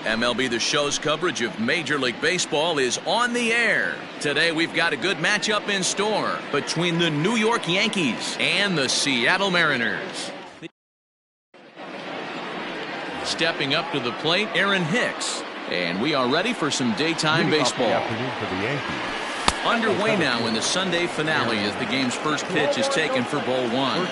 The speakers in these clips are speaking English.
MLB The Show's coverage of Major League Baseball is on the air. Today we've got a good matchup in store between the New York Yankees and the Seattle Mariners. Stepping up to the plate, Aaron Hicks. And we are ready for some daytime baseball. Underway now in the Sunday finale as the game's first pitch is taken for ball one.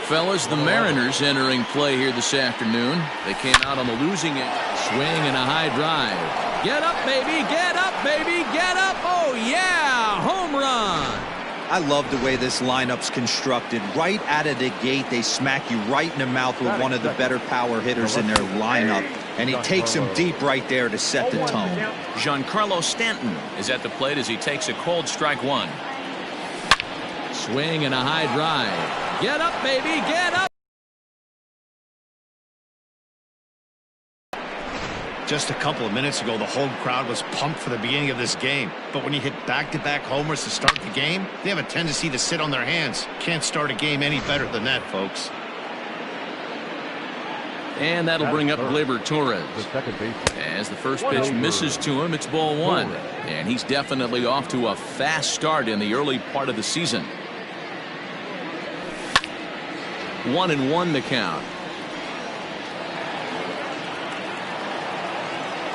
Fellas, the Mariners entering play here this afternoon. They came out on the losing end. Swing and a high drive. Get up, baby! Get up, baby! Get up! Oh, yeah! Home run! I love the way this lineup's constructed. Right out of the gate, they smack you right in the mouth with one of the better power hitters in their lineup. And he takes him deep right there to set the tone. Giancarlo Stanton is at the plate as he takes a cold strike one. Swing and a high drive. Get up, baby! Get up! Just a couple of minutes ago, the home crowd was pumped for the beginning of this game. But when you hit back-to-back homers to start the game, they have a tendency to sit on their hands. Can't start a game any better than that, folks. And that'll bring up Gleyber Torres. As the first pitch misses to him, it's ball one. And he's definitely off to a fast start in the early part of the season. 1-1 the count.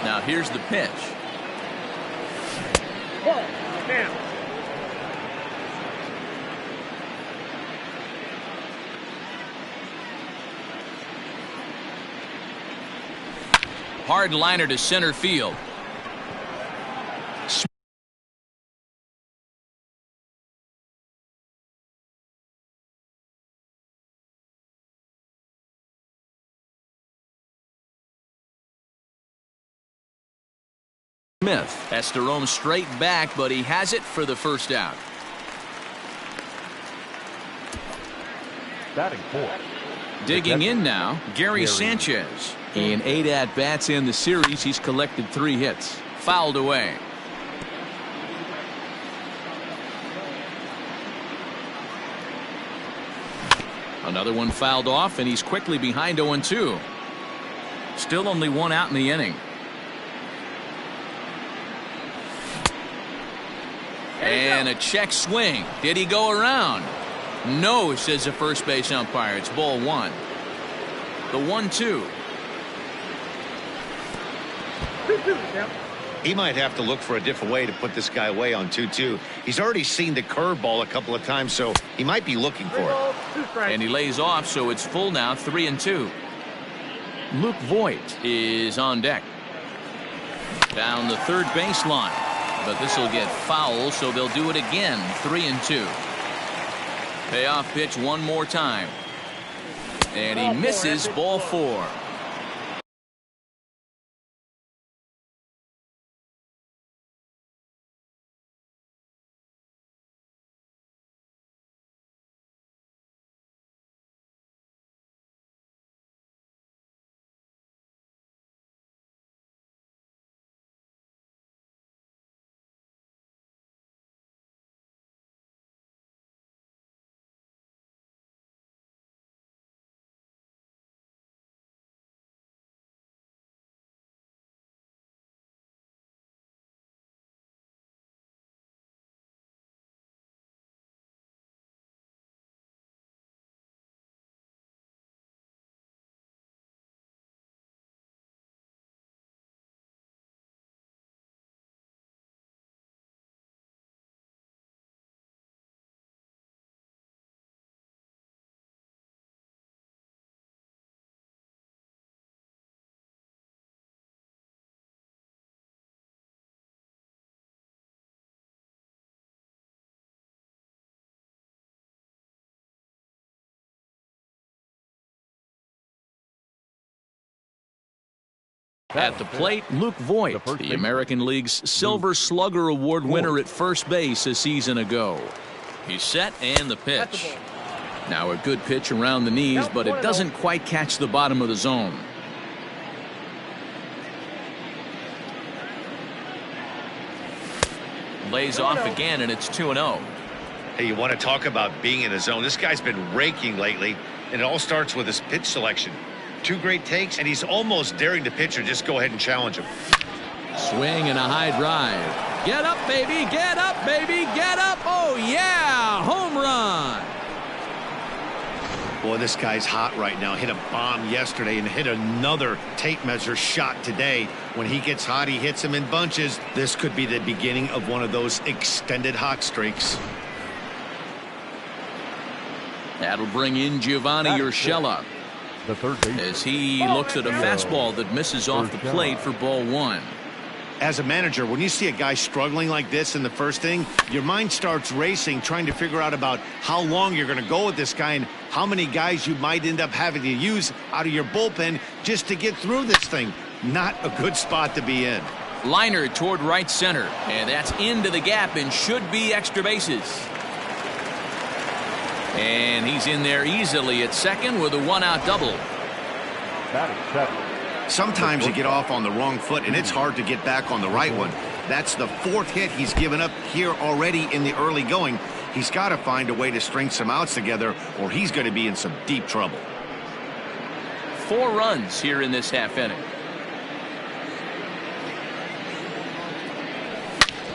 Now here's the pitch. Hard liner to center field. Smith has to roam straight back, but he has it for the first out. Batting fourth. Digging in now, Gary Sanchez. In 8 at-bats in the series, he's collected 3 hits. Fouled away. Another one fouled off, and he's quickly behind 0-2. Still only 1 out in the inning. And a check swing. Did he go around? No, says the first base umpire. It's ball one. The 1-2. He might have to look for a different way to put this guy away on 2-2. He's already seen the curveball a couple of times, so he might be looking for it. And he lays off, so it's full now, 3-2. Luke Voigt is on deck. Down the third baseline. But this will get foul, so they'll do it again. 3-2. Payoff pitch one more time. And he misses, ball 4. At the plate, Luke Voigt, the American League's Silver Slugger Award winner at first base a season ago. He's set and the pitch. Now a good pitch around the knees, but it doesn't quite catch the bottom of the zone. Lays off again, and it's 2-0. Hey, you want to talk about being in the zone? This guy's been raking lately, and it all starts with his pitch selection. Two great takes, and he's almost daring the pitcher just go ahead and challenge him. Swing and a high drive. Get up, baby. Get up, baby. Get up. Oh, yeah. Home run. Boy, this guy's hot right now. Hit a bomb yesterday and hit another tape measure shot today. When he gets hot, he hits them in bunches. This could be the beginning of one of those extended hot streaks. That'll bring in Giovanni Urshela as he looks at a fastball that misses off the plate for ball one. As a manager, when you see a guy struggling like this in the first inning, your mind starts racing, trying to figure out about how long you're going to go with this guy and how many guys you might end up having to use out of your bullpen just to get through this thing. Not a good spot to be in. Liner toward right center, and that's into the gap and should be extra bases. And he's in there easily at second with a one-out double. Sometimes you get off on the wrong foot, and it's hard to get back on the right one. That's the fourth hit he's given up here already in the early going. He's got to find a way to string some outs together, or he's going to be in some deep trouble. 4 runs here in this half inning.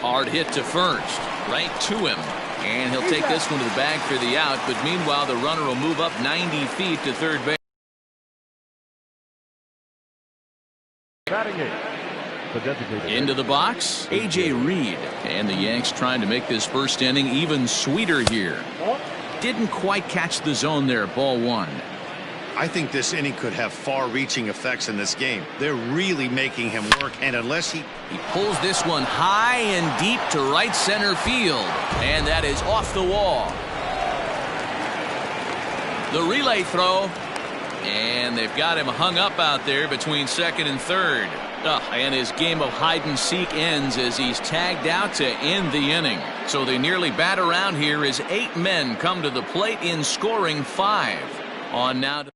Hard hit to first, right to him. And he'll take this one to the bag for the out, but meanwhile the runner will move up 90 feet to third base. Into the box, A.J. Reed. And the Yanks trying to make this first inning even sweeter here. Didn't quite catch the zone there, ball one. I think this inning could have far-reaching effects in this game. They're really making him work, and unless he pulls this one high and deep to right center field, and that is off the wall. The relay throw, and they've got him hung up out there between second and third. And his game of hide and seek ends as he's tagged out to end the inning. So they nearly bat around here as 8 men come to the plate in scoring 5. On now.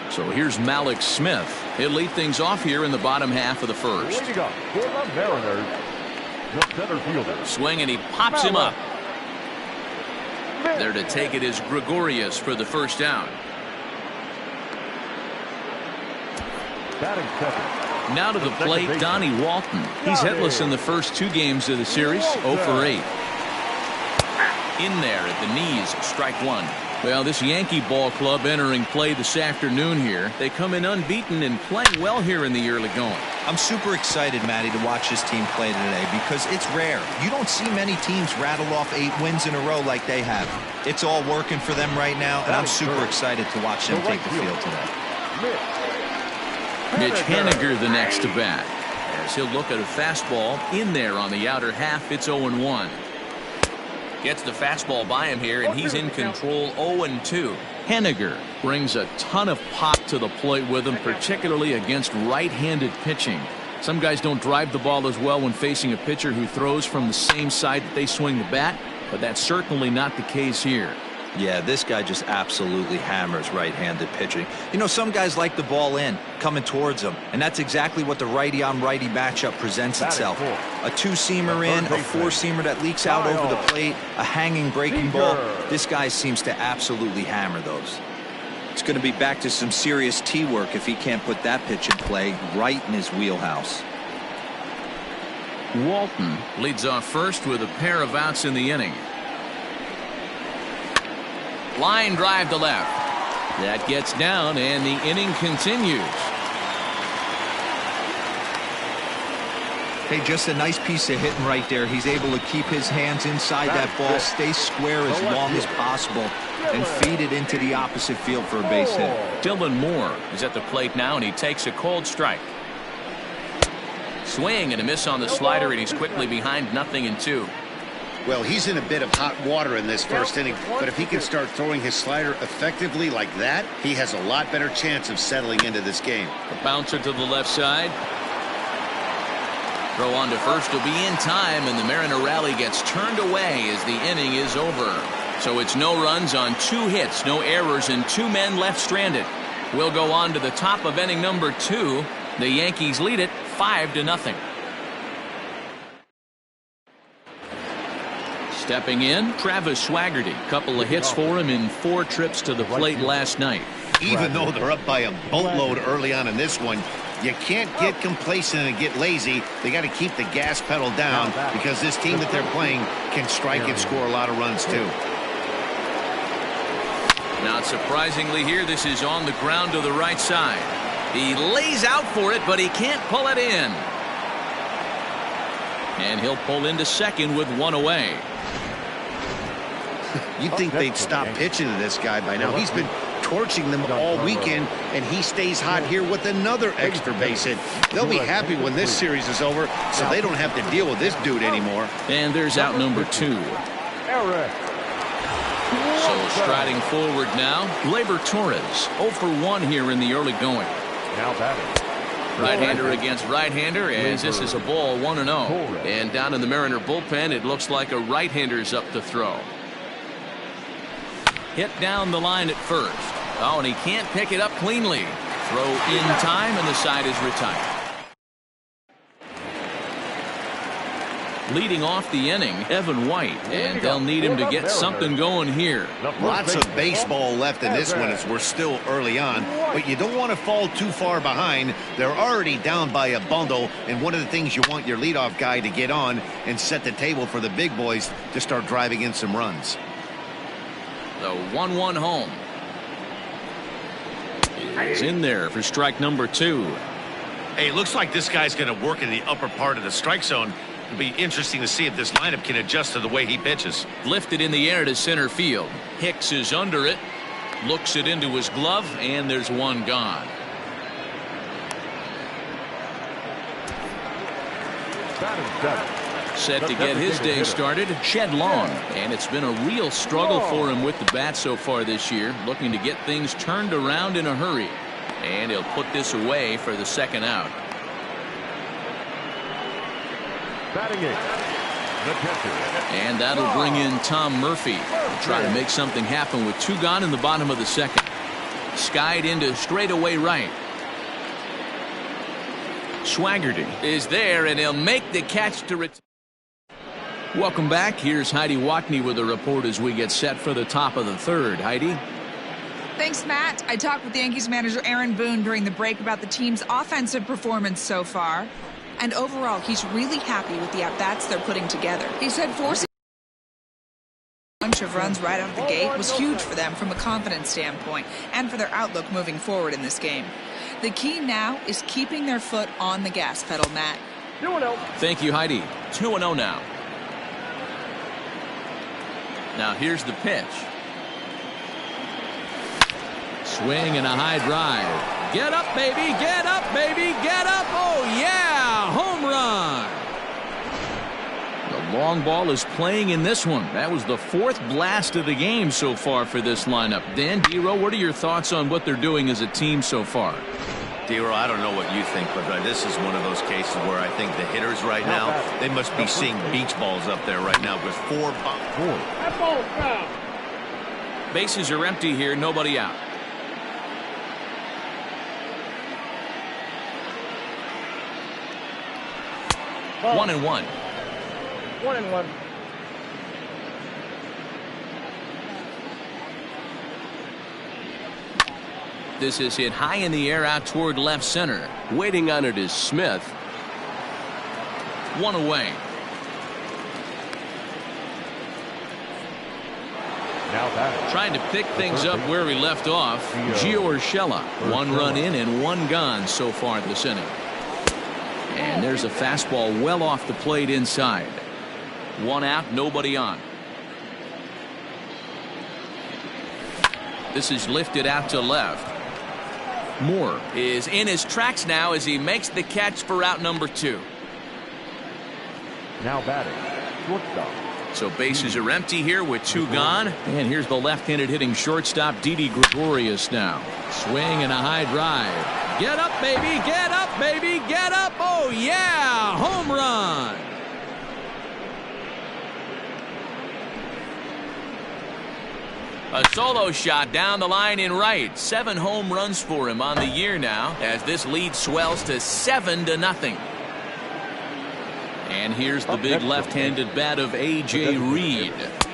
So here's Malik Smith. He'll lead things off here in the bottom half of the first. Swing and he pops him up. There to take it is Gregorius for the first down. Now to the plate, Donnie Walton. He's hitless in the first 2 games of the series, 0 for 8. In there at the knees, strike one. Well, this Yankee ball club entering play this afternoon here. They come in unbeaten and play well here in the early going. I'm super excited, Matty, to watch this team play today because it's rare. You don't see many teams rattle off 8 wins in a row like they have. It's all working for them right now, and I'm super excited to watch them take the field today. Mitch Haniger the next to bat as he'll look at a fastball in there on the outer half. It's 0-1. Gets the fastball by him here, and he's in control. 0-2. Haniger brings a ton of pop to the plate with him, particularly against right-handed pitching. Some guys don't drive the ball as well when facing a pitcher who throws from the same side that they swing the bat, but that's certainly not the case here. Yeah, this guy just absolutely hammers right-handed pitching. You know, some guys like the ball in, coming towards them, and that's exactly what the righty-on-righty matchup presents itself. A 2-seamer in, a 4-seamer that leaks out over the plate, a hanging breaking ball. This guy seems to absolutely hammer those. It's going to be back to some serious tee work if he can't put that pitch in play right in his wheelhouse. Walton leads off first with a pair of outs in the inning. Line drive to left. That gets down, and the inning continues. Hey, just a nice piece of hitting right there. He's able to keep his hands inside that ball, stay square as long as possible, and feed it into the opposite field for a base hit. Dylan Moore is at the plate now, and he takes a cold strike. Swing and a miss on the slider, and he's quickly behind 0-2. Well, he's in a bit of hot water in this first inning, but if he can start throwing his slider effectively like that, he has a lot better chance of settling into this game. The bouncer to the left side. Throw on to first will be in time, and the Mariner rally gets turned away as the inning is over. So it's no runs on 2 hits, no errors, and 2 men left stranded. We'll go on to the top of inning number 2. The Yankees lead it 5-0. Stepping in, Travis Swaggerty. Couple of hits for him in 4 trips to the plate last night. Even though they're up by a boatload early on in this one, you can't get complacent and get lazy. They got to keep the gas pedal down because this team that they're playing can strike and score a lot of runs too. Not surprisingly here, this is on the ground to the right side. He lays out for it, but he can't pull it in. And he'll pull into second with 1 away. You'd think they'd stop pitching to this guy by now. He's been torching them all weekend, and he stays hot here with another extra base hit. They'll be happy when this series is over, so they don't have to deal with this dude anymore. And there's out number 2. So striding forward now, Gleyber Torres, 0 for 1 here in the early going. Now batting. Right-hander against right-hander, as this is a ball 1-0. And down in the Mariner bullpen, it looks like a right-hander's up to throw. Hit down the line at first. Oh, and he can't pick it up cleanly. Throw in time, and the side is retired. Leading off the inning, Evan White, and they'll need him to get something going here. Lots of baseball left in this one as we're still early on, but you don't want to fall too far behind. They're already down by a bundle, and one of the things you want your leadoff guy to get on and set the table for the big boys to start driving in some runs. The 1-1 home is in there for strike number 2. Hey, it looks like this guy's going to work in the upper part of the strike zone. It'll be interesting to see if this lineup can adjust to the way he pitches. Lifted in the air to center field. Hicks is under it. Looks it into his glove, and there's one gone. Set to get his day started, Shed Long, and it's been a real struggle for him with the bat so far this year, looking to get things turned around in a hurry, and he'll put this away for the second out. And that'll bring in Tom Murphy to try to make something happen with 2 gone in the bottom of the second. Skied into straightaway right. Swaggerty is there, and he'll make the catch to return. Welcome back. Here's Heidi Watney with a report as we get set for the top of the third. Heidi? Thanks, Matt. I talked with Yankees manager Aaron Boone during the break about the team's offensive performance so far. And overall, he's really happy with the at-bats they're putting together. He said forcing a bunch of runs right out the gate was huge for them from a confidence standpoint and for their outlook moving forward in this game. The key now is keeping their foot on the gas pedal, Matt. 2-0. Thank you, Heidi. 2-0 now. Now here's the pitch. Swing and a high drive. Get up, baby. Get up, baby. Get up. Oh, yeah. Home run. The long ball is playing in this one. That was the 4th blast of the game so far for this lineup. Dan Dero, what are your thoughts on what they're doing as a team so far? Dero, I don't know what you think, but this is one of those cases where I think the hitters right now, they must be seeing beach balls up there right now with 4 balls. Bases are empty here. Nobody out. Ball. 1-1. 1-1. This is hit high in the air out toward left center. Waiting on it is Smith. 1 away. Now batting. Trying to pick things up where we left off. Gio Urshela. 1 run in and 1 gone so far this inning. And there's a fastball well off the plate inside. 1 out, nobody on. This is lifted out to left. Moore is in his tracks now as he makes the catch for out number 2. Now batting. Shortstop. So bases are empty here with 2 gone. And here's the left-handed hitting shortstop Didi Gregorius now. Swing and a high drive. Get up, baby. Get up, baby. Get up. Oh, yeah. Home run. A solo shot down the line in right. 7 home runs for him on the year now as this lead swells to 7-0. And here's the big left-handed bat of A.J. Reed.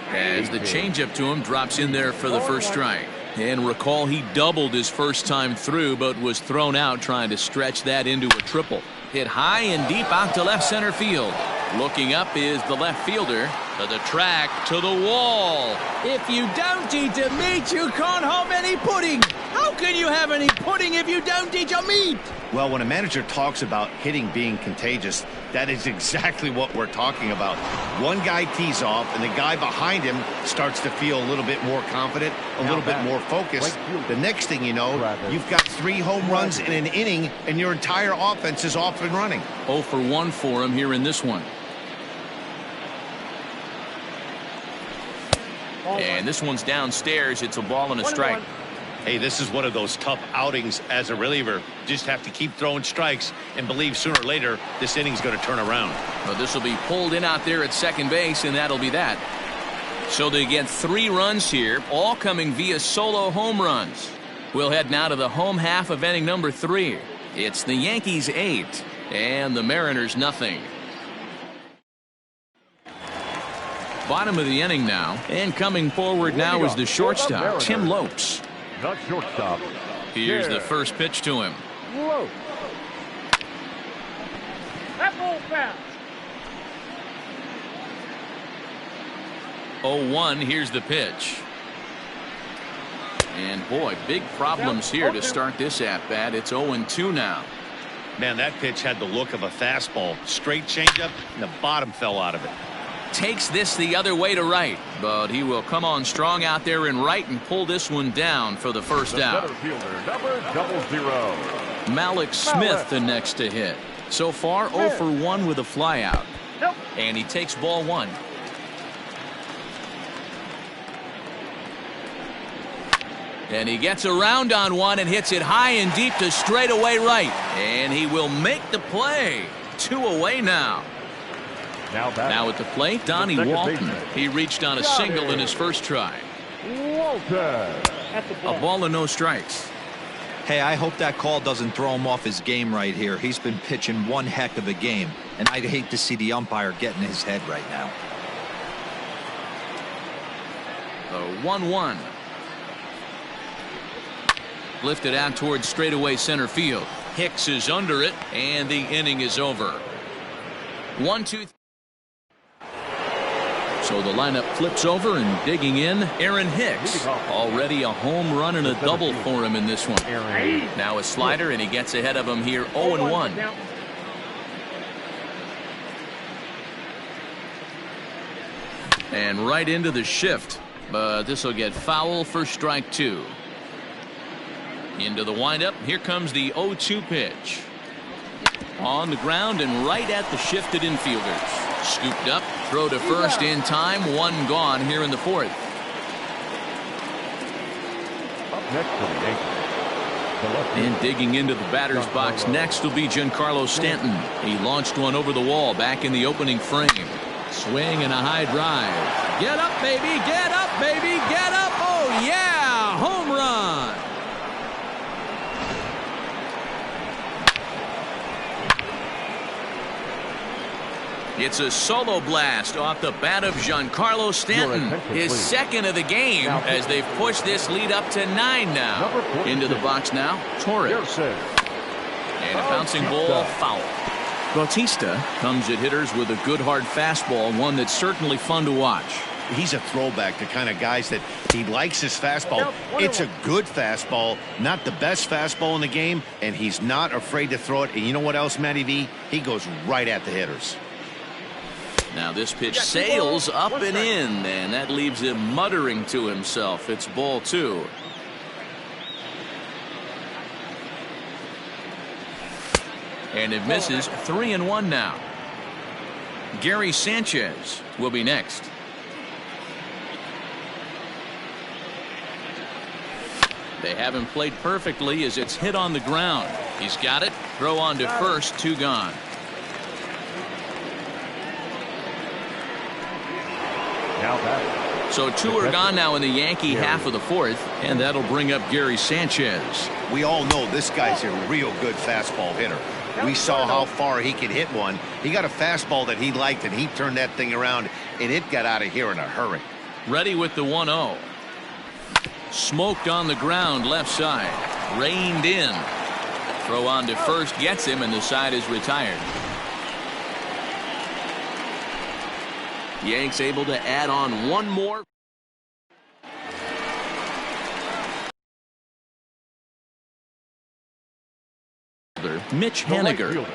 As the changeup to him drops in there for the first strike. And recall, he doubled his first time through, but was thrown out trying to stretch that into a triple. Hit high and deep out to left center field. Looking up is the left fielder. To the track, to the wall. If you don't eat a meat, you can't have any pudding. How can you have any pudding if you don't eat your meat? Well, when a manager talks about hitting being contagious, that is exactly what we're talking about. One guy tees off, and the guy behind him starts to feel a little bit more confident, a little bit more focused. The next thing you know, you've got 3 home runs in an inning, and your entire offense is off and running. 0 for 1 for him here in this one. And this one's downstairs. It's a ball and a strike. Hey, this is one of those tough outings as a reliever. Just have to keep throwing strikes and believe sooner or later this inning's going to turn around. But this will be pulled in out there at second base, and that'll be that. So they get 3 runs here, all coming via solo home runs. We'll head now to the home half of inning number 3. It's the Yankees 8 and the Mariners nothing. Bottom of the inning now, and coming forward now is the shortstop, Tim Lopes. The shortstop. Here's the first pitch to him. Whoa. That ball fast. 0-1, here's the pitch. And boy, big problems here to start this at-bat. It's 0-2 now. Man, that pitch had the look of a fastball. Straight changeup, and the bottom fell out of it. Takes this the other way to right, but he will come on strong out there in right and pull this one down for the first out. Center fielder, number 00. Malik Smith the next to hit. So far 0 for 1 with a flyout. And he takes ball 1. And he gets around on one and hits it high and deep to straightaway right. And he will make the play. 2 away now. Now at the plate, Donnie Walton. He reached on a single in his first try. A ball and no strikes. Hey, I hope that call doesn't throw him off his game right here. He's been pitching one heck of a game, and I'd hate to see the umpire get in his head right now. The 1-1. Lifted out towards straightaway center field. Hicks is under it, and the inning is over. 1-2. So the lineup flips over, and digging in, Aaron Hicks. Already a home run and a double for him in this one. Now a slider, and he gets ahead of him here 0-1. And right into the shift, but this will get foul for strike 2. Into the windup. Here comes the 0-2 pitch. On the ground and right at the shifted infielders. Scooped up, throw to first in time, 1 gone here in the 4th. Up next for the Yankees. And digging into the batter's box next will be Giancarlo Stanton. He launched one over the wall back in the opening frame. Swing and a high drive. Get up, baby, get up, baby, get up. Oh, yeah, home run. It's a solo blast off the bat of Giancarlo Stanton, his second of the game, as they've pushed this lead up to 9 now. Into the box now, Torres. And a bouncing ball, foul. Bautista comes at hitters with a good hard fastball, one that's certainly fun to watch. He's a throwback to kind of guys that he likes his fastball. It's a good fastball, not the best fastball in the game, and he's not afraid to throw it. And you know what else, Matty V? He goes right at the hitters. Now this pitch sails up and in, and that leaves him muttering to himself. It's ball 2. And it misses. 3-1 now. Gary Sanchez will be next. They haven't played perfectly as it's hit on the ground. He's got it. Throw on to first. 2 gone. So 2 are gone now in the Yankee half of the 4th, and that'll bring up Gary Sanchez. We all know this guy's a real good fastball hitter. we saw how far he could hit one. He got a fastball that he liked, and he turned that thing around, and it got out of here in a hurry. Ready with the 1-0. Smoked on the ground left side. Reined in. Throw on to first gets him, and the side is retired. Yanks able to add on one more. Mitch Haniger.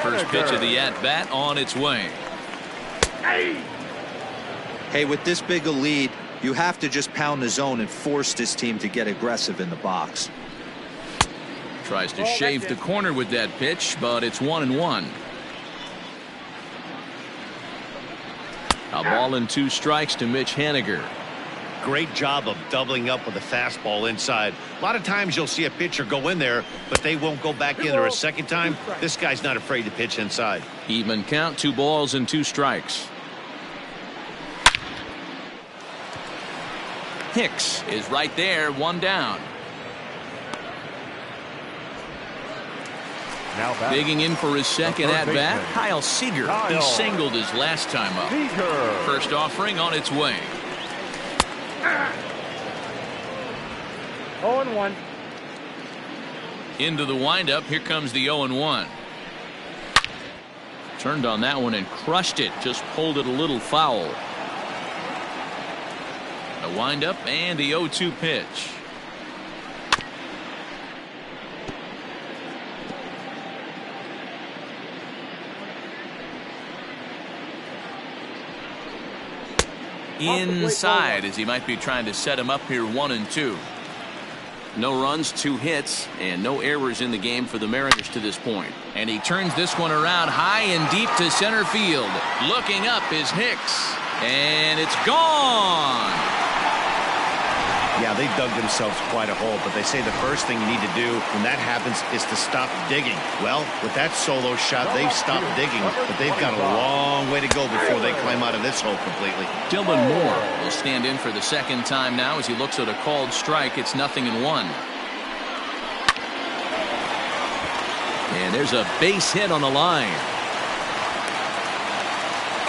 First pitch of the at-bat on its way. Hey, with this big a lead, you have to just pound the zone and force this team to get aggressive in the box. Tries to shave the corner with that pitch, but it's 1-1. A ball and 2 strikes to Mitch Haniger. Great job of doubling up with a fastball inside. A lot of times you'll see a pitcher go in there, but they won't go back in there a second time. This guy's not afraid to pitch inside. Even count, 2 balls and 2 strikes. Hicks is right there, 1 down. Digging in for his second at-bat, Kyle Seager. He singled his last time up. First offering on its way. 0-1. Into the windup. Here comes the 0-1. Turned on that one and crushed it. Just pulled it a little foul. A windup and the 0-2 pitch. Inside, as he might be trying to set him up here, 1-2. No runs, 2 hits, and no errors in the game for the Mariners to this point. And he turns this one around high and deep to center field. Looking up is Hicks, and it's gone. Yeah, they dug themselves quite a hole, but they say the first thing you need to do when that happens is to stop digging. Well, with that solo shot, they've stopped digging, but they've got a long way to go before they climb out of this hole completely. Dylan Moore will stand in for the second time now as he looks at a called strike. It's 0-1. And there's a base hit on the line.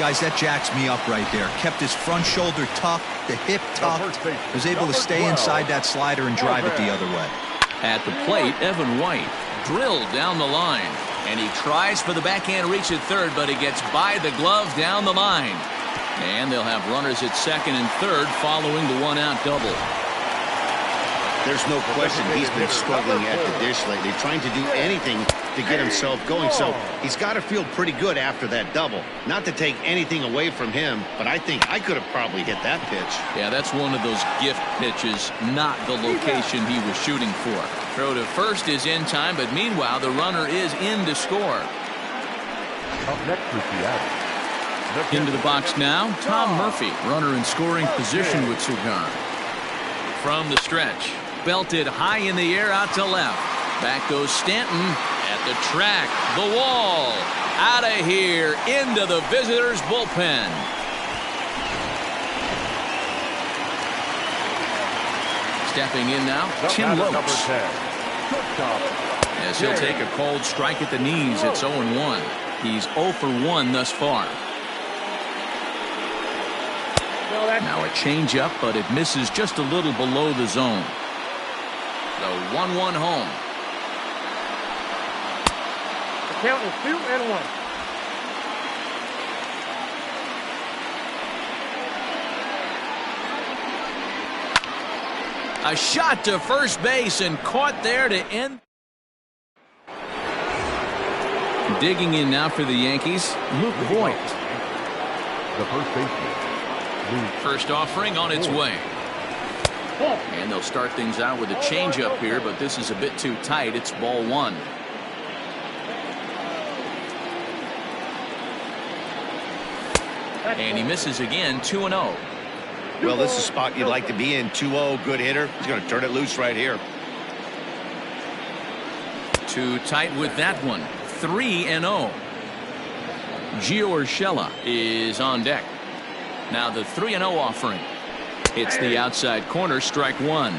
Guys, that jacks me up right there. Kept his front shoulder tucked, the hip tucked. Was able to stay inside that slider and drive it the other way. At the plate, Evan White drilled down the line. And he tries for the backhand reach at third, but he gets by the glove down the line. And they'll have runners at second and third following the 1-out double. There's no question he's been struggling at the dish lately, trying to do anything to get himself going. So he's got to feel pretty good after that double. Not to take anything away from him, but I think I could have probably hit that pitch. Yeah, that's one of those gift pitches, not the location he was shooting for. Throw to first is in time, but meanwhile the runner is in to score. Up next is the Into the box now, Tom Murphy, runner in scoring position with Cigar. From the stretch, belted high in the air out to left. Back goes Stanton at the track, the wall, out of here, into the visitors' bullpen. Stepping in now, Tim Lopes. As he'll take a cold strike at the knees, it's 0-1. He's 0 for 1 thus far. Now a changeup, but it misses just a little below the zone. The 1-1 home. The count is 2-1. A shot to first base and caught there to end. Digging in now for the Yankees, Luke Voigt. The first baseman. First offering on its way. And they'll start things out with a changeup here, but this is a bit too tight. It's ball 1. And he misses again, 2-0. Well, this is a spot you'd like to be in. 2-0, good hitter. He's going to turn it loose right here. Too tight with that one. 3-0. Gio Urshela is on deck. Now the 3-0 offering. It's the outside corner, strike 1.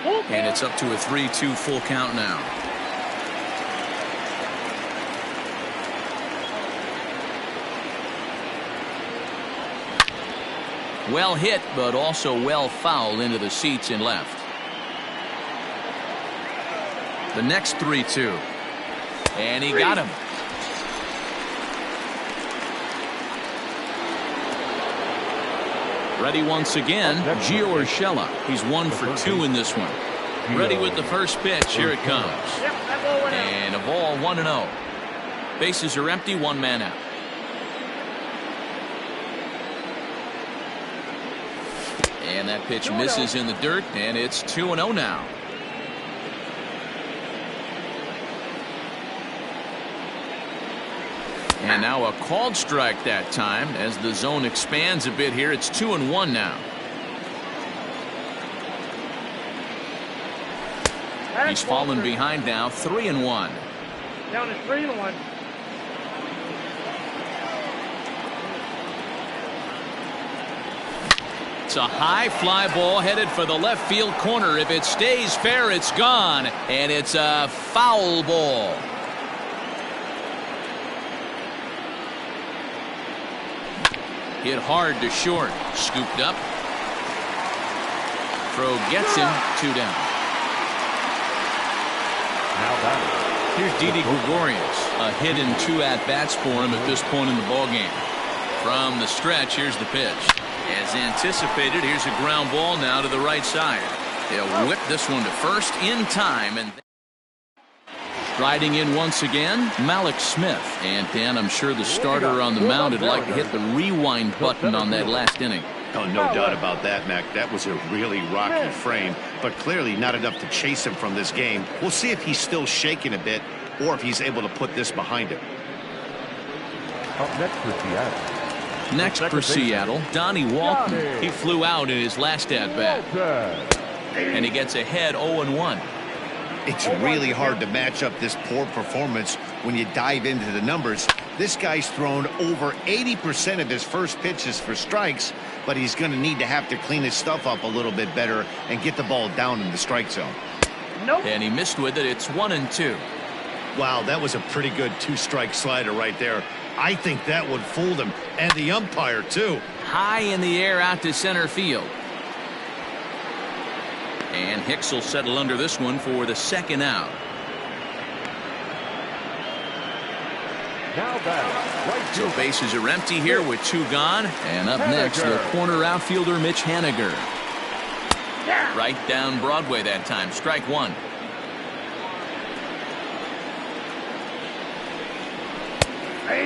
And it's up to a 3-2 full count now. Well hit, but also well fouled into the seats in left. The next 3-2. And he got him. Ready once again, Gio Urshela. He's 1 for 2 in this one. Ready with the first pitch. Here it comes. And a ball 1-0. Bases are empty, 1 man out. And that pitch misses in the dirt, and it's 2-0 now. And now a called strike that time as the zone expands a bit here. It's 2-1 now. He's fallen behind now, 3-1. Down to 3-1. It's a high fly ball headed for the left field corner. If it stays fair, it's gone. And it's a foul ball. Hit hard to short. Scooped up. Throw gets him. 2 down. Now batting. Here's Didi Gregorius. A hit in 2 at-bats for him at this point in the ballgame. From the stretch, here's the pitch. As anticipated, here's a ground ball now to the right side. They'll whip this one to first in time. And striding in once again, Malik Smith. And Dan, I'm sure the starter on the mound would like to hit the rewind button on that last inning. Oh, no doubt about that, Mac. That was a really rocky frame, but clearly not enough to chase him from this game. We'll see if he's still shaking a bit or if he's able to put this behind him. Up next for Seattle. Next for Seattle, Donnie Walton. He flew out in his last at-bat. And he gets ahead 0-1. It's really hard to match up this poor performance when you dive into the numbers. This guy's thrown over 80% of his first pitches for strikes, but he's going to need to have to clean his stuff up a little bit better and get the ball down in the strike zone. And he missed with it. It's 1-2. Wow, that was a pretty good 2-strike slider right there. I think that would fool him, and the umpire too. High in the air out to center field. And Hicks will settle under this one for the second out. Now batting. Right So bases are empty here with 2 gone. And up next, the corner outfielder Mitch Haniger. Right down Broadway that time. Strike 1.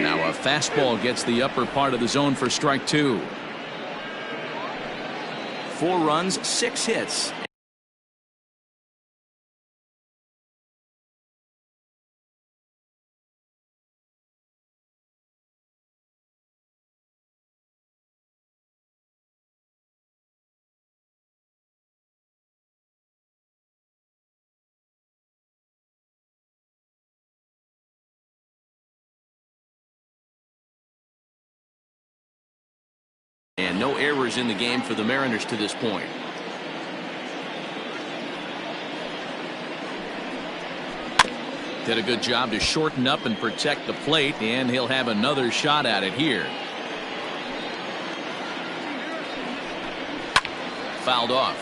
Now a fastball gets the upper part of the zone for strike 2. 4 runs, 6 hits. And no errors in the game for the Mariners to this point. Did a good job to shorten up and protect the plate, and he'll have another shot at it here. Fouled off.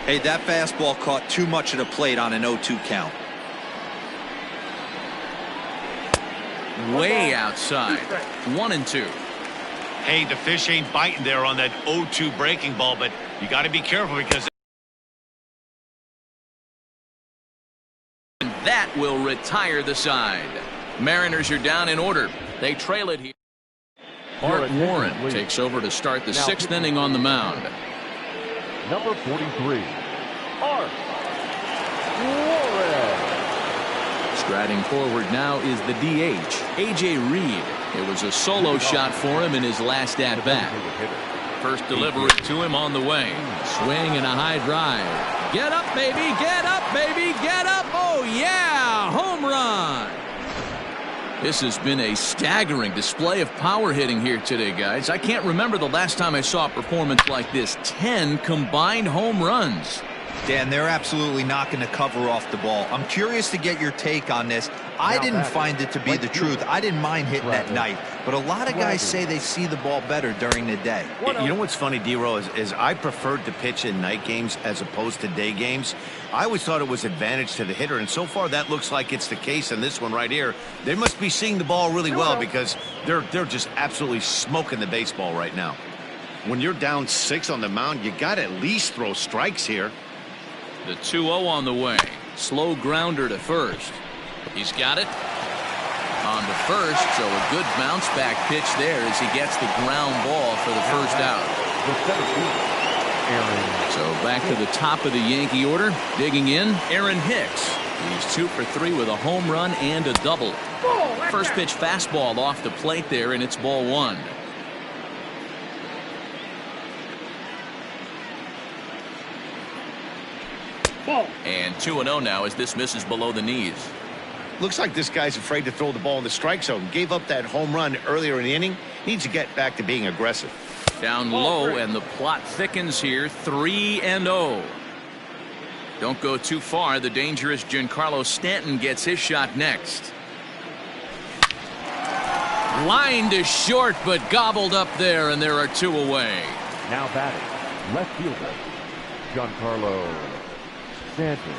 Hey, that fastball caught too much of the plate on an 0-2 count. Way outside. 1-2. Hey, the fish ain't biting there on that 0-2 breaking ball, but you got to be careful because that will retire the side. Mariners are down in order. They trail it here. Art Warren takes over to start the 6th inning on the mound. Number 43, Art Warren. Striding forward now is the DH, A.J. Reed. It was a solo shot for him in his last at-bat. First delivery to him on the way. Swing and a high drive. Get up, baby! Get up, baby! Get up! Oh, yeah! Home run! This has been a staggering display of power hitting here today, guys. I can't remember the last time I saw a performance like this. 10 combined home runs. Dan, they're absolutely not going to cover off the ball. I'm curious to get your take on this. I didn't find it to be the truth. I didn't mind hitting at night, but a lot of guys say they see the ball better during the day. You know what's funny, D-Row, is I preferred to pitch in night games as opposed to day games. I always thought it was advantage to the hitter, and so far that looks like it's the case in this one right here. They must be seeing the ball really well because they're just absolutely smoking the baseball right now. When you're down 6 on the mound, you got to at least throw strikes here. The 2-0 on the way. Slow grounder to first. He's got it. On to first, so a good bounce back pitch there as he gets the ground ball for the first out. So back to the top of the Yankee order. Digging in, Aaron Hicks. He's 2 for 3 with a home run and a double. First pitch fastball off the plate there, and it's ball 1. And 2-0 now as this misses below the knees. Looks like this guy's afraid to throw the ball in the strike zone. Gave up that home run earlier in the inning. Needs to get back to being aggressive. Down low, and the plot thickens here. 3-0. Don't go too far. The dangerous Giancarlo Stanton gets his shot next. Line to short, but gobbled up there, and there are 2 away. Now batting, left fielder, Giancarlo Stanton.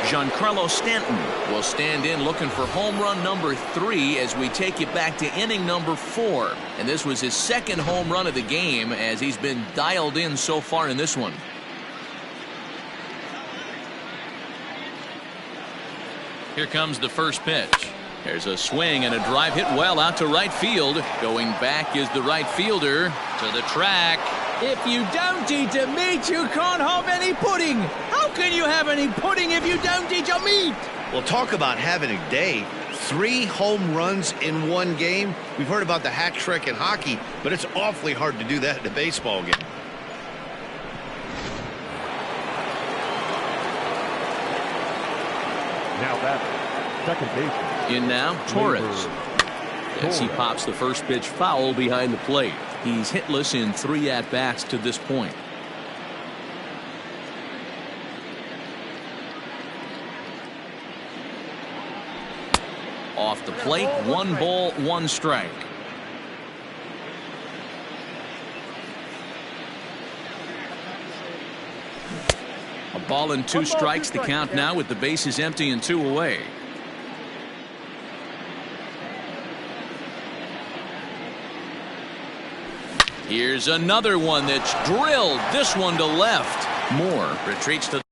Giancarlo Stanton will stand in looking for home run number 3 as we take it back to inning number 4. And this was his second home run of the game as he's been dialed in so far in this one. Here comes the first pitch. There's a swing and a drive hit well out to right field. Going back is the right fielder to the track. If you don't eat a meat, you can't have any pudding. How can you have any pudding if you don't eat your meat? Well, talk about having a day. 3 home runs in one game. We've heard about the hat trick in hockey, but it's awfully hard to do that in a baseball game. Now batting, second baseman. In now, Torres. As he pops the first pitch foul behind the plate. He's hitless in 3 at-bats to this point. Off the plate, 1 ball, 1 strike. A ball and 2 strikes the count now with the bases empty and 2 away. Here's another one that's drilled. This one to left. Moore retreats to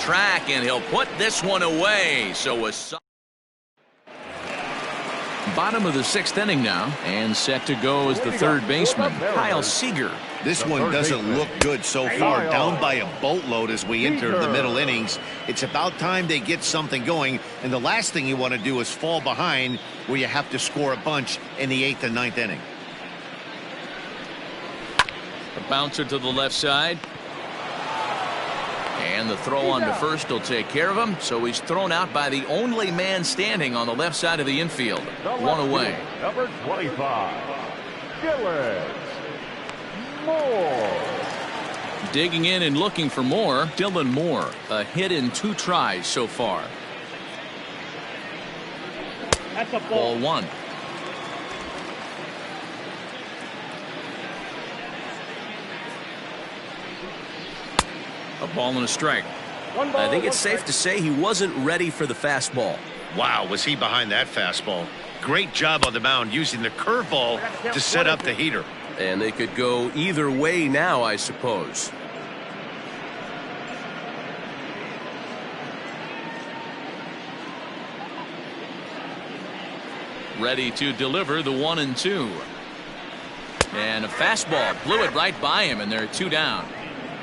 track, and he'll put this one away. So a bottom of the 6th inning now, and set to go is the third baseman, Kyle Seager. This one doesn't look good so far. Down by a boatload as we enter the middle innings. It's about time they get something going, and the last thing you want to do is fall behind where you have to score a bunch in the 8th and 9th inning. A bouncer to the left side. And the throw on to first will take care of him. So he's thrown out by the only man standing on the left side of the infield. One away. Number 25, Dylan Moore. Digging in and looking for more, Dylan Moore. A hit in 2 tries so far. That's a Ball 1. A ball and a strike. I think it's safe to say he wasn't ready for the fastball. Wow, was he behind that fastball? Great job on the mound using the curveball to set up the heater. And they could go either way now, I suppose. Ready to deliver the 1-2. And a fastball blew it right by him, and they're 2 down.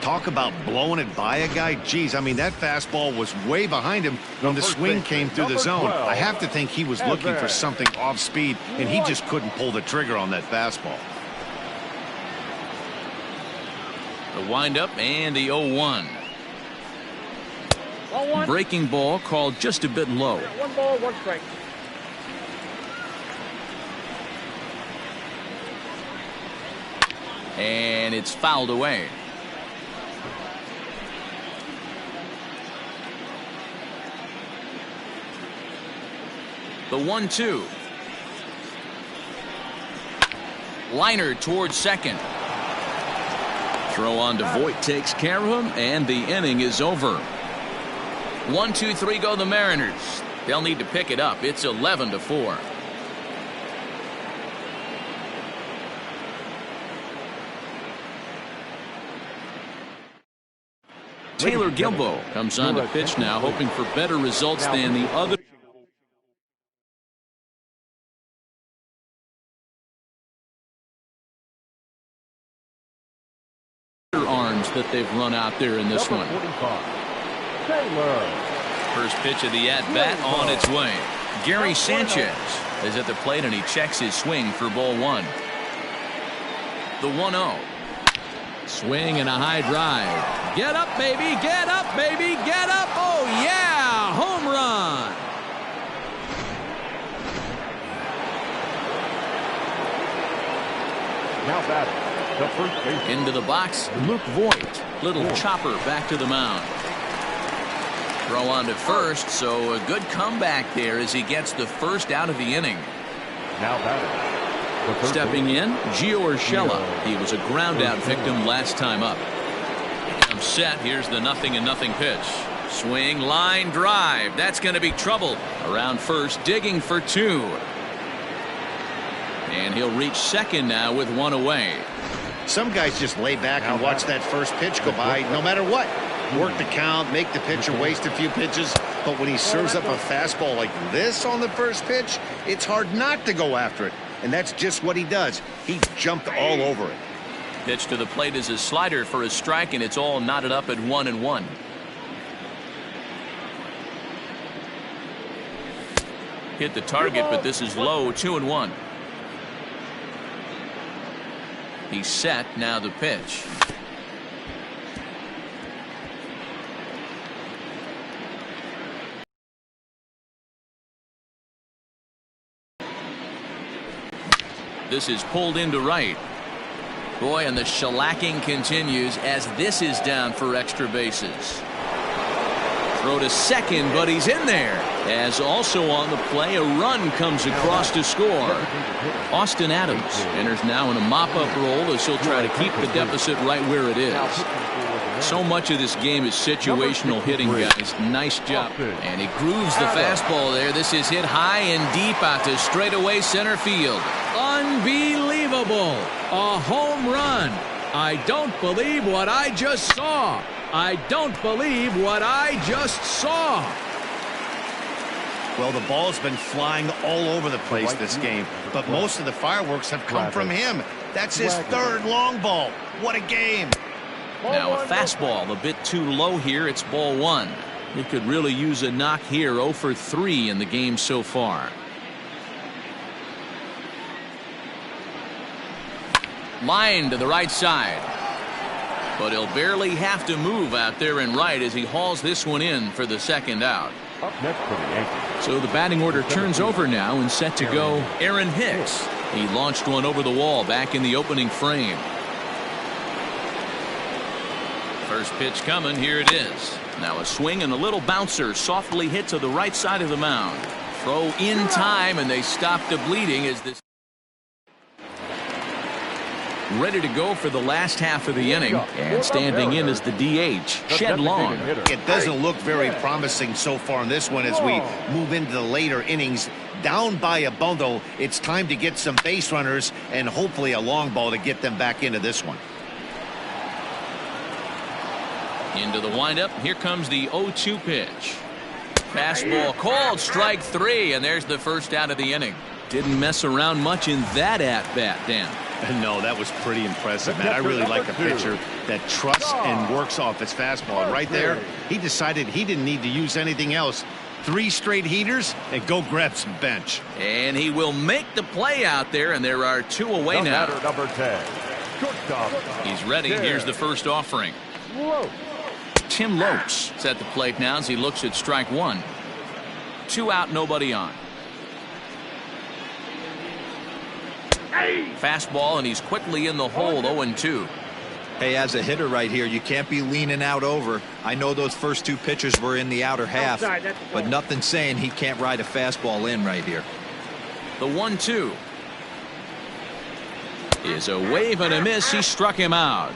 Talk about blowing it by a guy. Geez, I mean, that fastball was way behind him when the swing came through the zone. I have to think he was looking for something off speed, and he just couldn't pull the trigger on that fastball. The windup and the 0-1. Breaking ball called just a bit low. 1 ball, 1 strike. And it's fouled away. The 1-2. Liner towards second. Throw on to Voit takes care of him, and the inning is over. 1, 2, 3 go the Mariners. They'll need to pick it up. It's 11-4. Taylor Gilbo comes on to pitch now, hoping for better results than the other arms that they've run out there in this one. First pitch of the at-bat on its way. Gary Sanchez is at the plate, and he checks his swing for ball 1. The 1-0. Swing and a high drive. Get up, baby. Get up, baby. Get up. Oh, yeah. Home run. Now batting, the first baseman. Into the box, Luke Voit. Little chopper back to the mound. Throw on to first, so a good comeback there as he gets the first out of the inning. Now batting. Stepping in, Gio Urshela. He was a ground-out victim last time up. I'm set. Here's the 0-0 pitch. Swing, line, drive. That's going to be trouble. Around first, digging for 2. And he'll reach second now with 1 away. Some guys just lay back and watch that first pitch go by no matter what. Work the count, make the pitcher waste a few pitches. But when he serves up a fastball like this on the first pitch, it's hard not to go after it. And that's just what he does. He jumped all over it. Pitch to the plate is a slider for a strike, and it's all knotted up at 1-1. Hit the target, but this is low. 2-1. He's set. Now the pitch. This is pulled into right. Boy, and the shellacking continues as this is down for extra bases. Throw to second, but he's in there. As also on the play, a run comes across to score. Austin Adams enters now in a mop-up role as he'll try to keep the deficit right where it is. So much of this game is situational hitting, guys. Nice job. And he grooves the fastball there. This is hit high and deep out to straightaway center field. Unbelievable. A home run. I don't believe what I just saw. I don't believe what I just saw. Well, the ball's been flying all over the place this game, but most of the fireworks have come from him. That's his third long ball. What a game. Now a fastball a bit too low here. It's ball one. He could really use a knock here. 0 for 3 in the game so far. Line to the right side. But he'll barely have to move out there in right as he hauls this one in for the second out. Up next for the Yankees. So the batting order turns over now and set to go Aaron Hicks. He launched one over the wall back in the opening frame. First pitch coming. Here it is. Now a swing and a little bouncer softly hit to the right side of the mound. Throw in time and they stop the bleeding as this ready to go for the last half of the inning, and standing in is the DH, Shed Long. It doesn't look very promising so far in this one as we move into the later innings. Down by a bundle, it's time to get some base runners and hopefully a long ball to get them back into this one. Into the windup. Here comes the 0-2 pitch. Fastball called, strike 3, and there's the first out of the inning. Didn't mess around much in that at-bat, Dan. No, that was pretty impressive, man. I really like a pitcher that trusts and works off his fastball. Right there, he decided he didn't need to use anything else. 3 straight heaters and go grab some bench. And he will make the play out there, and there are 2 away now. Number 10. Shortstop. He's ready. Here's the first offering. Tim Lopes is at the plate now as he looks at strike 1. 2 out, nobody on. Fastball, and he's quickly in the hole. 0-2. Hey, as a hitter right here, you can't be leaning out over. I know those first 2 pitches were in the outer half, but nothing saying he can't ride a fastball in right here. The 1-2 is a wave and a miss. He struck him out.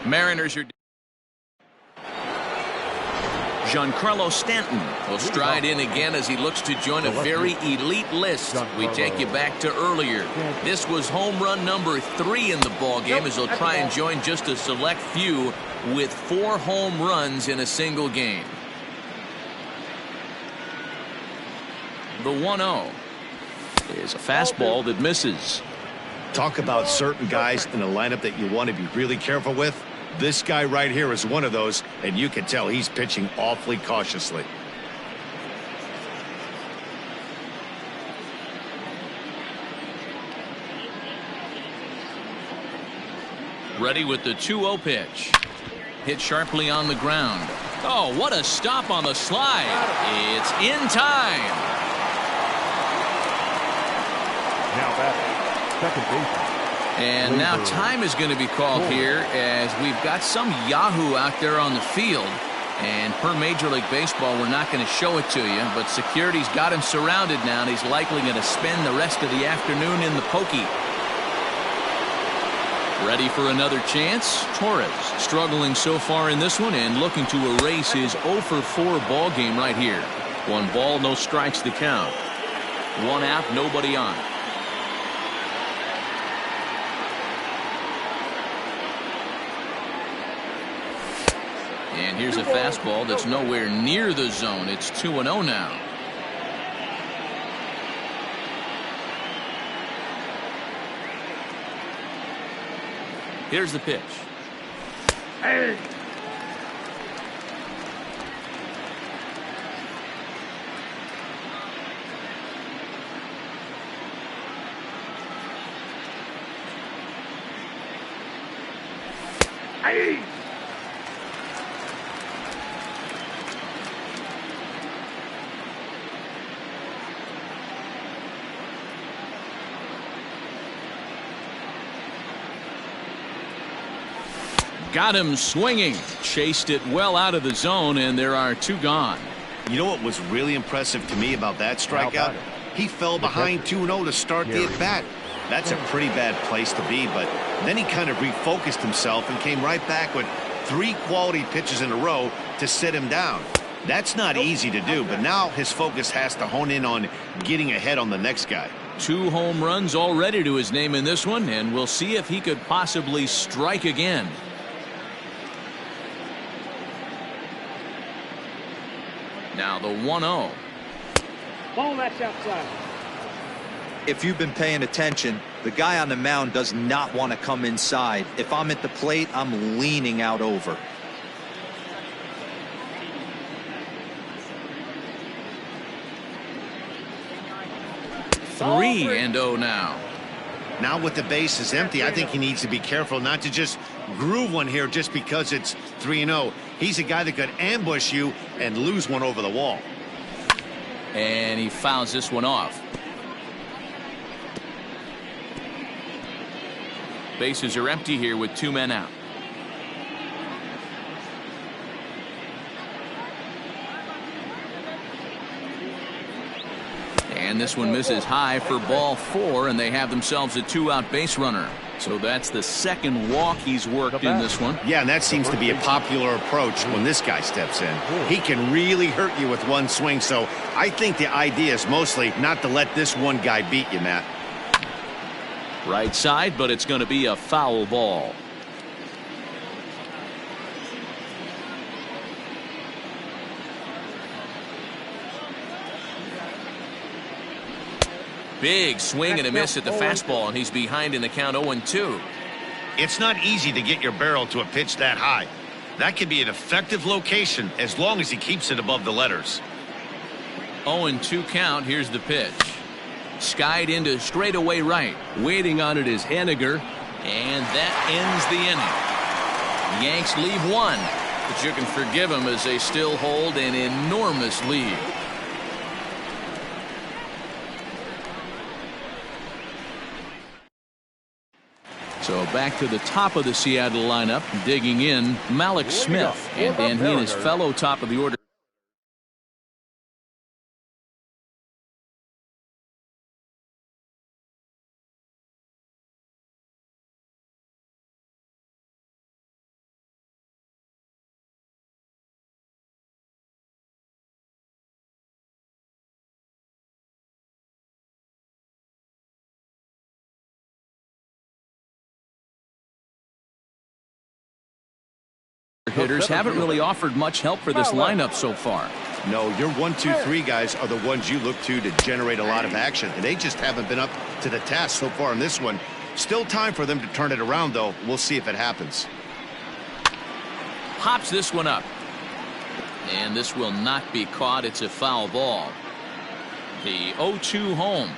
Mariners are. Giancarlo Stanton will stride in again as he looks to join a very elite list. We take you back to earlier. This was home run number 3 in the ball game as he'll try and join just a select few with 4 home runs in a single game. The 1-0 is a fastball that misses. Talk about certain guys in the lineup that you want to be really careful with. This guy right here is one of those, and you can tell he's pitching awfully cautiously. Ready with the 2-0 pitch. Hit sharply on the ground. Oh, what a stop on the slide. It's in time. Now back, second baseman. And now time is going to be called here as we've got some Yahoo out there on the field. And per Major League Baseball, we're not going to show it to you, but security's got him surrounded now, and he's likely going to spend the rest of the afternoon in the pokey. Ready for another chance? Torres struggling so far in this one and looking to erase his 0 for 4 ball game right here. 1 ball, no strikes the count. 1 out, nobody on. And here's a fastball that's nowhere near the zone. It's 2-0 now. Here's the pitch. Hey. Hey. Got him swinging. Chased it well out of the zone, and there are 2 gone. You know what was really impressive to me about that strikeout? He fell behind 2-0 to start the at-bat. That's a pretty bad place to be, but then he kind of refocused himself and came right back with 3 quality pitches in a row to sit him down. That's not easy to do, but now his focus has to hone in on getting ahead on the next guy. 2 home runs already to his name in this one, and we'll see if he could possibly strike again. Now the 1-0. Ball, that's outside. If you've been paying attention, the guy on the mound does not want to come inside. If I'm at the plate, I'm leaning out over. Three and 0 now. Now with the base is empty, I think he needs to be careful not to just groove one here just because it's 3-0. He's a guy that could ambush you and lose one over the wall. And he fouls this one off. Bases are empty here with 2 men out. And this one misses high for ball 4, and they have themselves a 2-out base runner. So that's the 2nd walk he's worked in this one. Yeah, and that seems to be a popular approach when this guy steps in. He can really hurt you with one swing, so I think the idea is mostly not to let this one guy beat you, Matt. Right side, but it's going to be a foul ball. Big swing and a miss at the fastball, and he's behind in the count 0-2. It's not easy to get your barrel to a pitch that high. That can be an effective location as long as he keeps it above the letters. 0-2 count. Here's the pitch. Skied into straightaway right. Waiting on it is Henniger. And that ends the inning. Yanks leave 1, but you can forgive them as they still hold an enormous lead. So back to the top of the Seattle lineup, digging in, Malik Smith, and then he and his fellow top of the order hitters haven't really offered much help for this lineup so far. No, your 1, 2, 3 guys are the ones you look to generate a lot of action, and they just haven't been up to the task so far in this one. Still time for them to turn it around, though. We'll see if it happens. Hops this one up. And this will not be caught. It's a foul ball. The 0-2 home.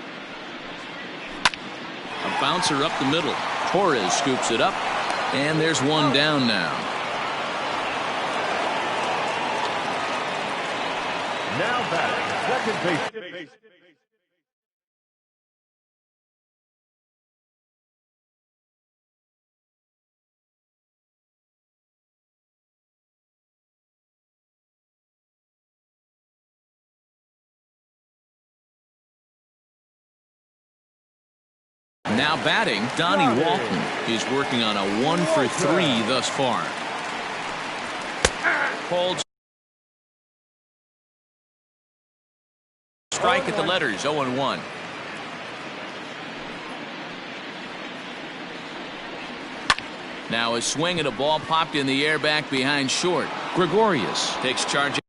A bouncer up the middle. Torres scoops it up. And there's one down now. Now batting, second base. Now batting, Donnie Walton. He's working on a 1 for 3 thus far. Called strike at the letters, 0-1. Now a swing at a ball popped in the air back behind short. Gregorius takes charge.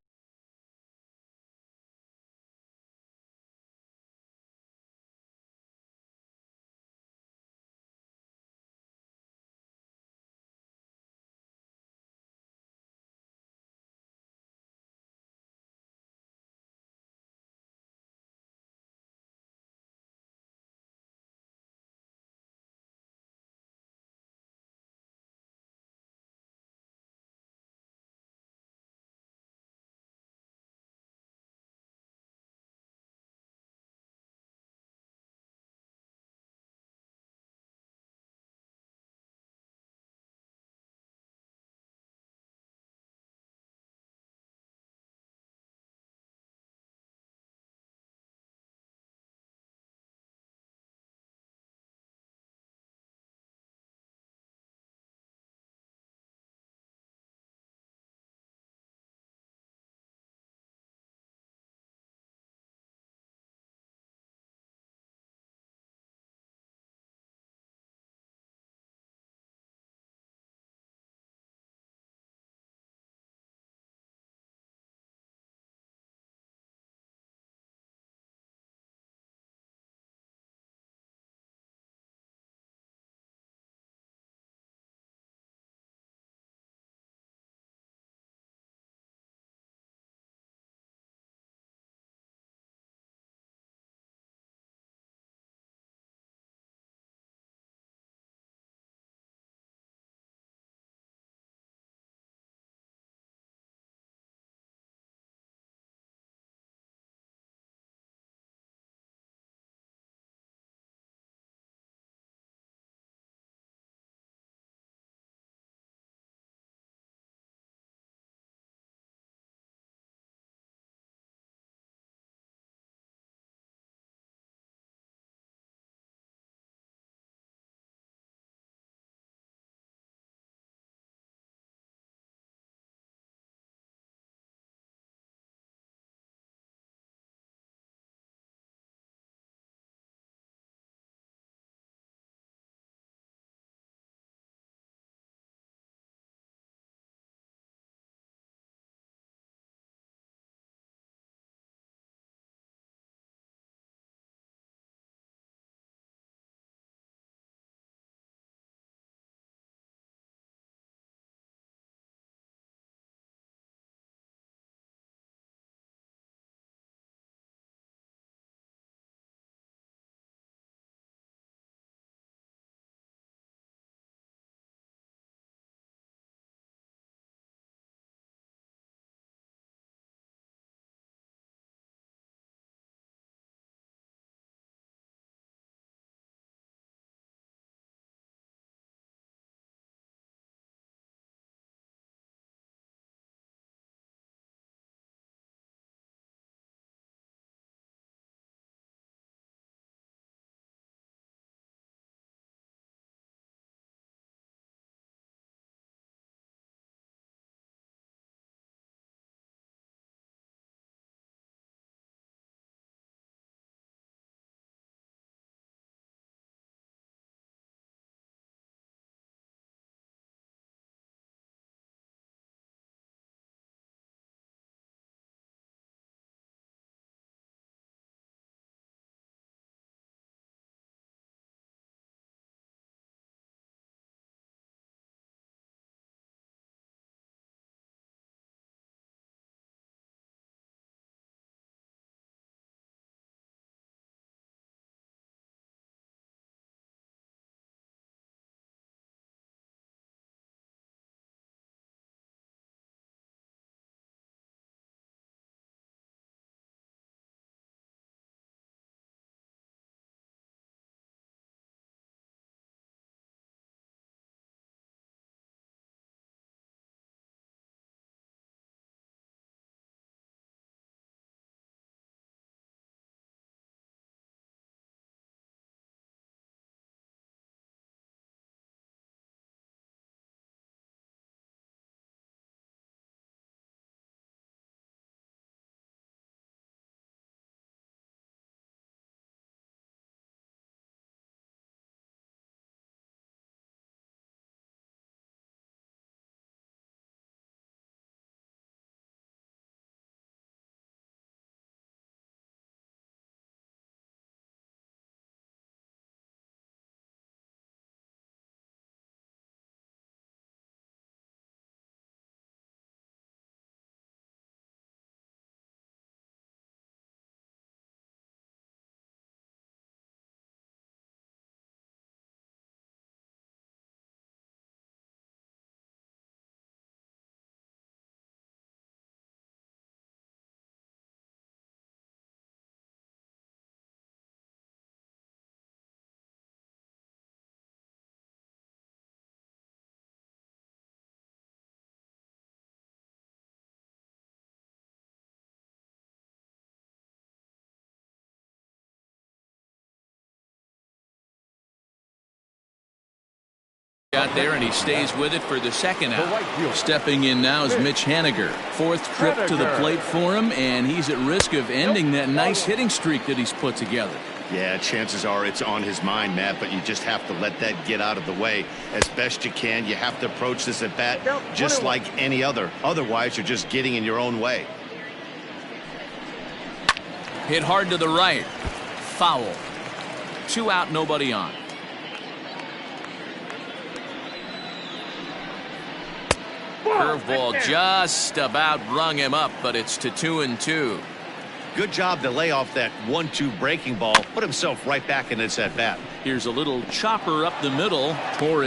Got there, and he stays with it for the second out. Stepping in now is Mitch Haniger. Fourth trip to the plate for him, and he's at risk of ending that nice hitting streak that he's put together. Yeah, chances are it's on his mind, Matt, but you just have to let that get out of the way as best you can. You have to approach this at bat just like any other. Otherwise, you're just getting in your own way. Hit hard to the right. Foul. 2 out, nobody on. Curveball just about rung him up, but it's to 2-2. Good job to lay off that 1-2 breaking ball. Put himself right back in this at bat. Here's a little chopper up the middle. Torres.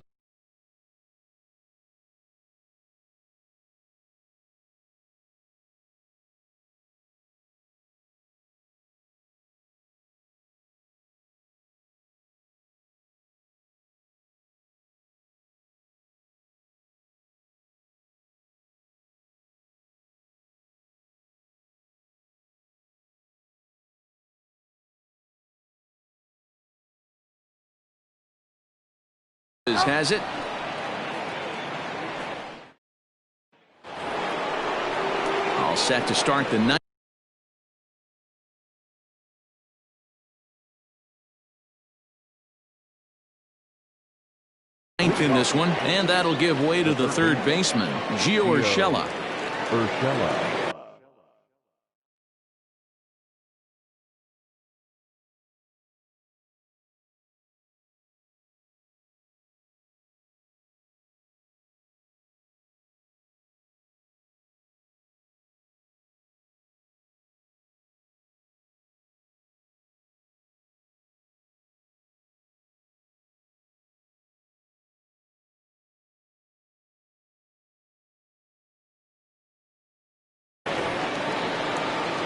Has it. All set to start the ninth. In this one, and that'll give way to the third baseman, Gio Urshela.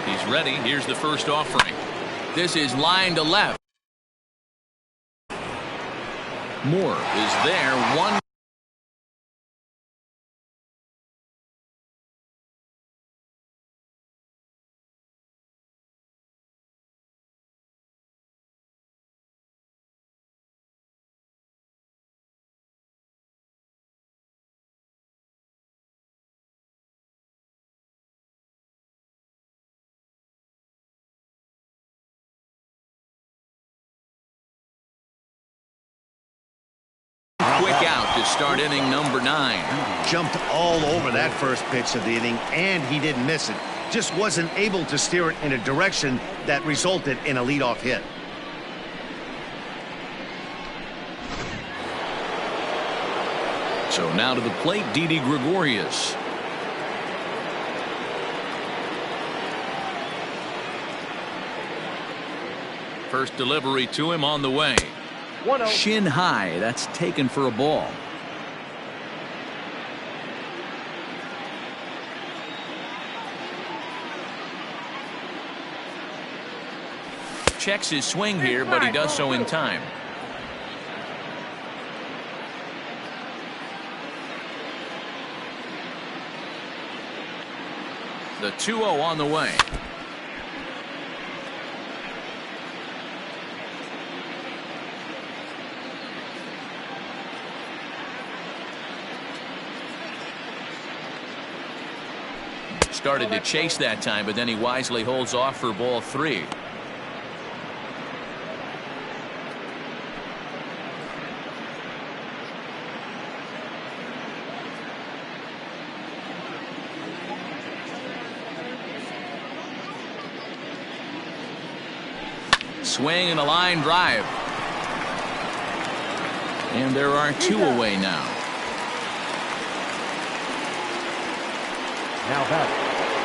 He's ready. Here's the first offering. This is line to left. Moore is there. 1. Quick out to start inning number 9. Jumped all over that first pitch of the inning, and he didn't miss it. Just wasn't able to steer it in a direction that resulted in a leadoff hit. So now to the plate, Didi Gregorius. First delivery to him on the way. Shin high. That's taken for a ball. Checks his swing here, but he does so in time. The 2-0 on the way. Started to chase that time, but then he wisely holds off for ball 3. Swing and a line drive. And there are 2 away now. Now back.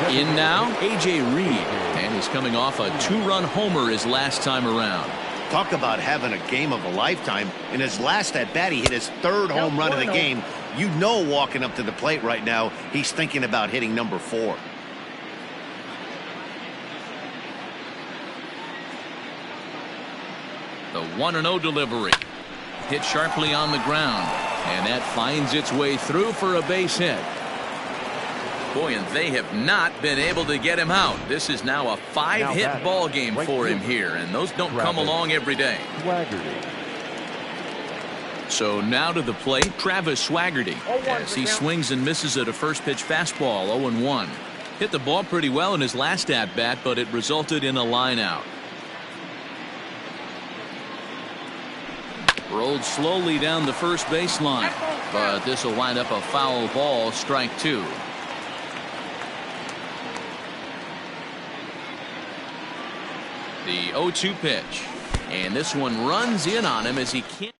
In now, A.J. Reed, and he's coming off a 2-run homer his last time around. Talk about having a game of a lifetime. In his last at bat, he hit his 3rd home run of the game. You know, walking up to the plate right now, he's thinking about hitting number 4. The 1-0 delivery. Hit sharply on the ground, and that finds its way through for a base hit. Boy, and they have not been able to get him out. This is now a 5-hit ball game for him here, and those don't come along every day. So now to the plate, Travis Swaggerty, as he swings and misses at a first pitch fastball. 0-1. Hit the ball pretty well in his last at bat, but it resulted in a line out. Rolled slowly down the first baseline, but this will wind up a foul ball, strike 2. The 0-2 pitch, and this one runs in on him as he can't.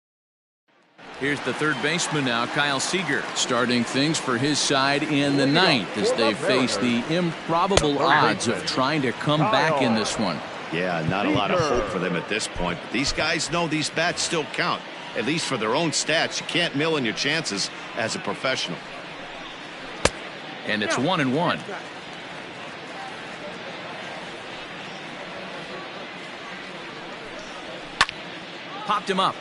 Here's the third baseman now, Kyle Seager, starting things for his side in the ninth as they face the improbable odds of trying to come back in this one. Yeah, not a lot of hope for them at this point. But these guys know these bats still count, at least for their own stats. You can't mill in your chances as a professional. And it's 1-1. Popped him up.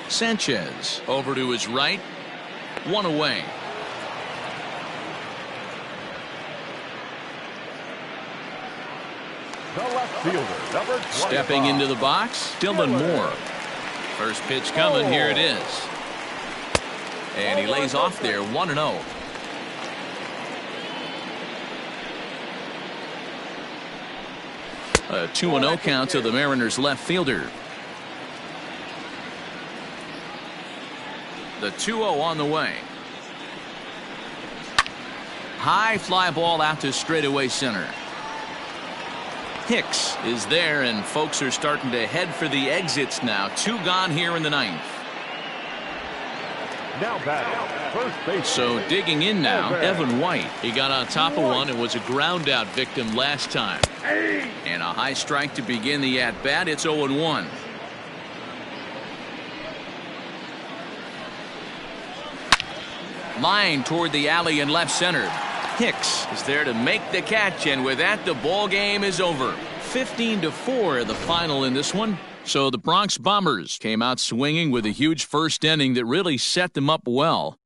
Sanchez over to his right. 1 away. The left fielder, number 25. Stepping into the box, Dylan Moore. First pitch coming, here it is. And he lays off there, 1-0. A 2-0 count to the Mariners left fielder. The 2-0 on the way. High fly ball out to straightaway center. Hicks is there, and folks are starting to head for the exits now. 2 gone here in the ninth. Now batting, first base. So digging in now, Evan White. He got on top of one and was a ground out victim last time. And a high strike to begin the at bat. It's 0-1. Line toward the alley in left center. Hicks is there to make the catch, and with that, the ball game is over. 15-4 the final in this one. So the Bronx Bombers came out swinging with a huge first inning that really set them up well.